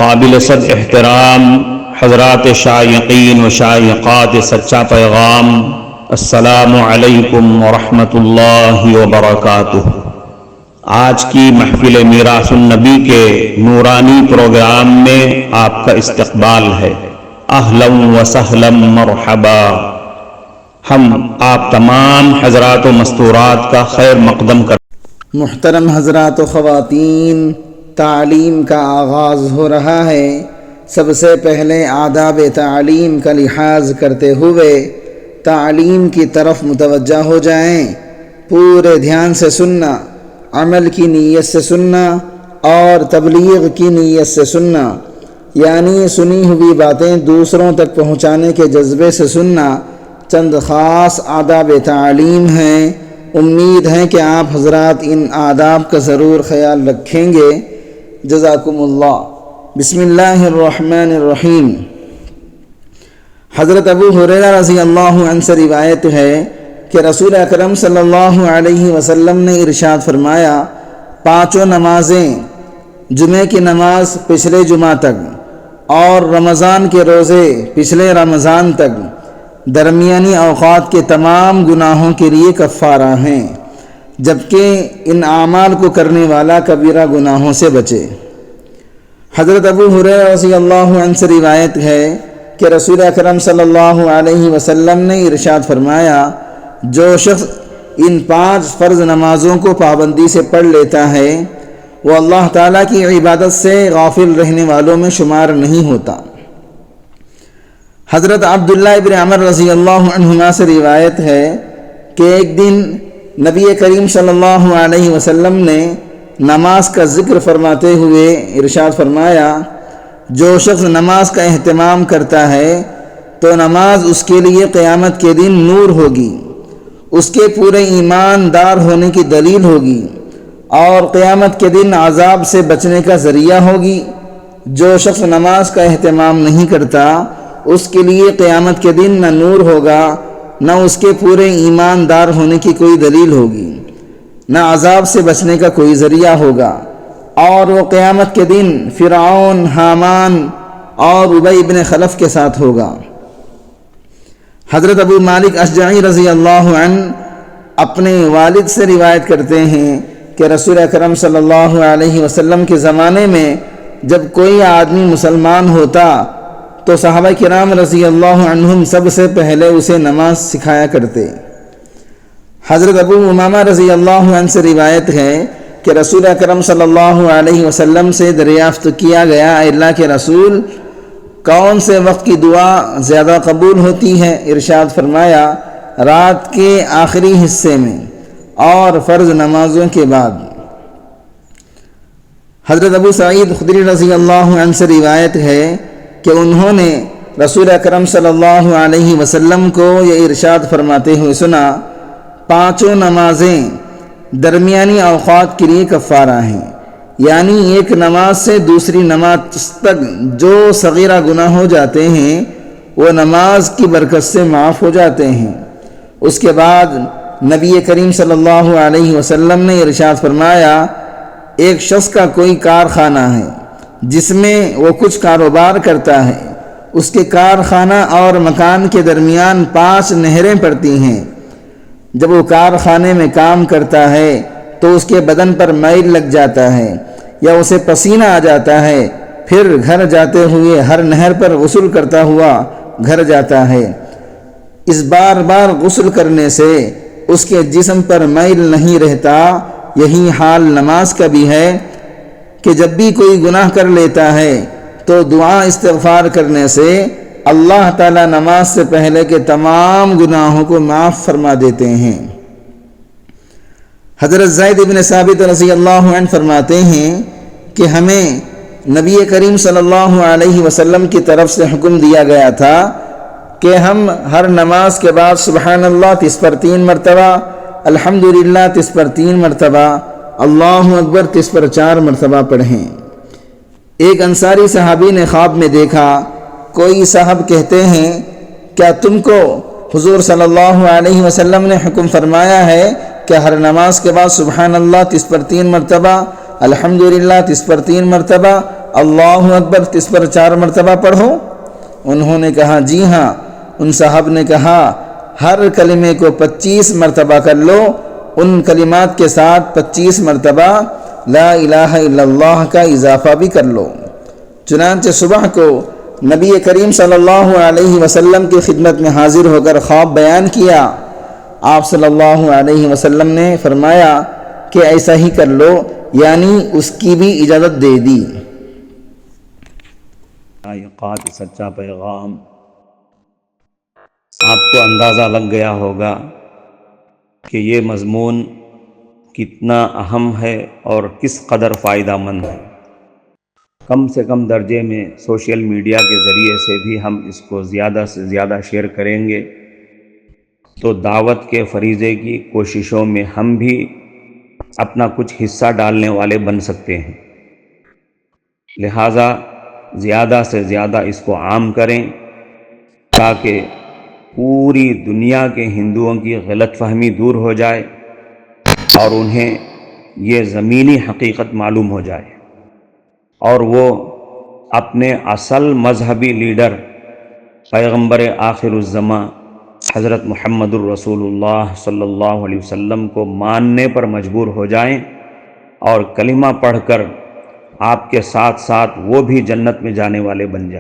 قابل صد احترام حضرات شائقین و شائقات سچا پیغام، السلام علیکم ورحمۃ اللہ وبرکاتہ۔ آج کی محفل میراث النبی کے نورانی پروگرام میں آپ کا استقبال ہے۔ اہلا و سہلا مرحبا۔ ہم آپ تمام حضرات و مستورات کا خیر مقدم کرتے ہیں۔ محترم حضرات و خواتین، تعلیم کا آغاز ہو رہا ہے۔ سب سے پہلے آداب تعلیم کا لحاظ کرتے ہوئے تعلیم کی طرف متوجہ ہو جائیں۔ پورے دھیان سے سننا، عمل کی نیت سے سننا اور تبلیغ کی نیت سے سننا، یعنی سنی ہوئی باتیں دوسروں تک پہنچانے کے جذبے سے سننا چند خاص آداب تعلیم ہیں۔ امید ہے کہ آپ حضرات ان آداب کا ضرور خیال رکھیں گے۔ جزاکم اللہ۔ بسم اللہ الرحمن الرحیم۔ حضرت ابو ہریرہ رضی اللہ عنہ سے روایت ہے کہ رسول اکرم صلی اللہ علیہ وسلم نے ارشاد فرمایا، پانچوں نمازیں، جمعہ کی نماز پچھلے جمعہ تک اور رمضان کے روزے پچھلے رمضان تک درمیانی اوقات کے تمام گناہوں کے لیے کفارہ ہیں، جبکہ ان اعمال کو کرنے والا کبیرہ گناہوں سے بچے۔ حضرت ابو ہریرہ رضی اللہ عنہ سے روایت ہے کہ رسول اکرم صلی اللہ علیہ وسلم نے ارشاد فرمایا، جو شخص ان 5 فرض نمازوں کو پابندی سے پڑھ لیتا ہے وہ اللہ تعالیٰ کی عبادت سے غافل رہنے والوں میں شمار نہیں ہوتا۔ حضرت عبداللہ ابن عمر رضی اللہ عنہما سے روایت ہے کہ ایک دن نبی کریم صلی اللہ علیہ وسلم نے نماز کا ذکر فرماتے ہوئے ارشاد فرمایا، جو شخص نماز کا اہتمام کرتا ہے تو نماز اس کے لیے قیامت کے دن نور ہوگی، اس کے پورے ایماندار ہونے کی دلیل ہوگی اور قیامت کے دن عذاب سے بچنے کا ذریعہ ہوگی۔ جو شخص نماز کا اہتمام نہیں کرتا اس کے لیے قیامت کے دن نہ نور ہوگا، نہ اس کے پورے ایماندار ہونے کی کوئی دلیل ہوگی، نہ عذاب سے بچنے کا کوئی ذریعہ ہوگا، اور وہ قیامت کے دن فرعون، حامان اور ابی بن خلف کے ساتھ ہوگا۔ حضرت ابو مالک اشجعی رضی اللہ عنہ اپنے والد سے روایت کرتے ہیں کہ رسول اکرم صلی اللہ علیہ وسلم کے زمانے میں جب کوئی آدمی مسلمان ہوتا تو صحابہ کرام رضی اللہ عنہم سب سے پہلے اسے نماز سکھایا کرتے۔ حضرت ابو امامہ رضی اللہ عنہ سے روایت ہے کہ رسول اکرم صلی اللہ علیہ وسلم سے دریافت کیا گیا، اے اللہ کے رسول، کون سے وقت کی دعا زیادہ قبول ہوتی ہے؟ ارشاد فرمایا، رات کے آخری حصے میں اور فرض نمازوں کے بعد۔ حضرت ابو سعید خدری رضی اللہ عنہ سے روایت ہے کہ انہوں نے رسول اکرم صلی اللہ علیہ وسلم کو یہ ارشاد فرماتے ہوئے سنا، پانچوں نمازیں درمیانی اوقات کے لیے کفارہ ہیں، یعنی ایک نماز سے دوسری نماز تک جو صغیرہ گناہ ہو جاتے ہیں وہ نماز کی برکت سے معاف ہو جاتے ہیں۔ اس کے بعد نبی کریم صلی اللہ علیہ وسلم نے ارشاد فرمایا، ایک شخص کا کوئی کارخانہ ہے جس میں وہ کچھ کاروبار کرتا ہے، اس کے کارخانہ اور مکان کے درمیان 5 نہریں پڑتی ہیں۔ جب وہ کارخانے میں کام کرتا ہے تو اس کے بدن پر میل لگ جاتا ہے یا اسے پسینہ آ جاتا ہے، پھر گھر جاتے ہوئے ہر نہر پر غسل کرتا ہوا گھر جاتا ہے۔ اس بار بار غسل کرنے سے اس کے جسم پر میل نہیں رہتا۔ یہی حال نماز کا بھی ہے کہ جب بھی کوئی گناہ کر لیتا ہے تو دعا استغفار کرنے سے اللہ تعالیٰ نماز سے پہلے کے تمام گناہوں کو معاف فرما دیتے ہیں۔ حضرت زید بن ثابت رضی اللہ عنہ فرماتے ہیں کہ ہمیں نبی کریم صلی اللہ علیہ وسلم کی طرف سے حکم دیا گیا تھا کہ ہم ہر نماز کے بعد سبحان اللہ 30 پر 3 مرتبہ، الحمدللہ 30 پر 3 مرتبہ، اللہ اکبر 30 پر 4 مرتبہ پڑھیں۔ ایک انصاری صحابی نے خواب میں دیکھا، کوئی صاحب کہتے ہیں، کیا تم کو حضور صلی اللہ علیہ وسلم نے حکم فرمایا ہے کہ ہر نماز کے بعد سبحان اللہ 30 پر 3 مرتبہ، الحمدللہ 30 پر 3 مرتبہ، اللہ اکبر اس پر 4 مرتبہ پڑھو؟ انہوں نے کہا جی ہاں۔ ان صاحب نے کہا ہر کلمے کو 25 مرتبہ کر لو، ان کلمات کے ساتھ 25 مرتبہ لا الہ الا اللہ کا اضافہ بھی کر لو۔ چنانچہ صبح کو نبی کریم صلی اللہ علیہ وسلم کی خدمت میں حاضر ہو کر خواب بیان کیا۔ آپ صلی اللہ علیہ وسلم نے فرمایا کہ ایسا ہی کر لو، یعنی اس کی بھی اجازت دے دی۔ شائقات سچا پیغام، آپ کو اندازہ لگ گیا ہوگا کہ یہ مضمون کتنا اہم ہے اور کس قدر فائدہ مند ہے۔ کم سے کم درجے میں سوشل میڈیا کے ذریعے سے بھی ہم اس کو زیادہ سے زیادہ شیئر کریں گے تو دعوت کے فریضے کی کوششوں میں ہم بھی اپنا کچھ حصہ ڈالنے والے بن سکتے ہیں۔ لہٰذا زیادہ سے زیادہ اس کو عام کریں تاکہ پوری دنیا کے ہندوؤں کی غلط فہمی دور ہو جائے اور انہیں یہ زمینی حقیقت معلوم ہو جائے، اور وہ اپنے اصل مذہبی لیڈر پیغمبر آخر الزماں حضرت محمد الرسول اللہ صلی اللہ علیہ وسلم کو ماننے پر مجبور ہو جائیں اور کلمہ پڑھ کر آپ کے ساتھ ساتھ وہ بھی جنت میں جانے والے بن جائیں۔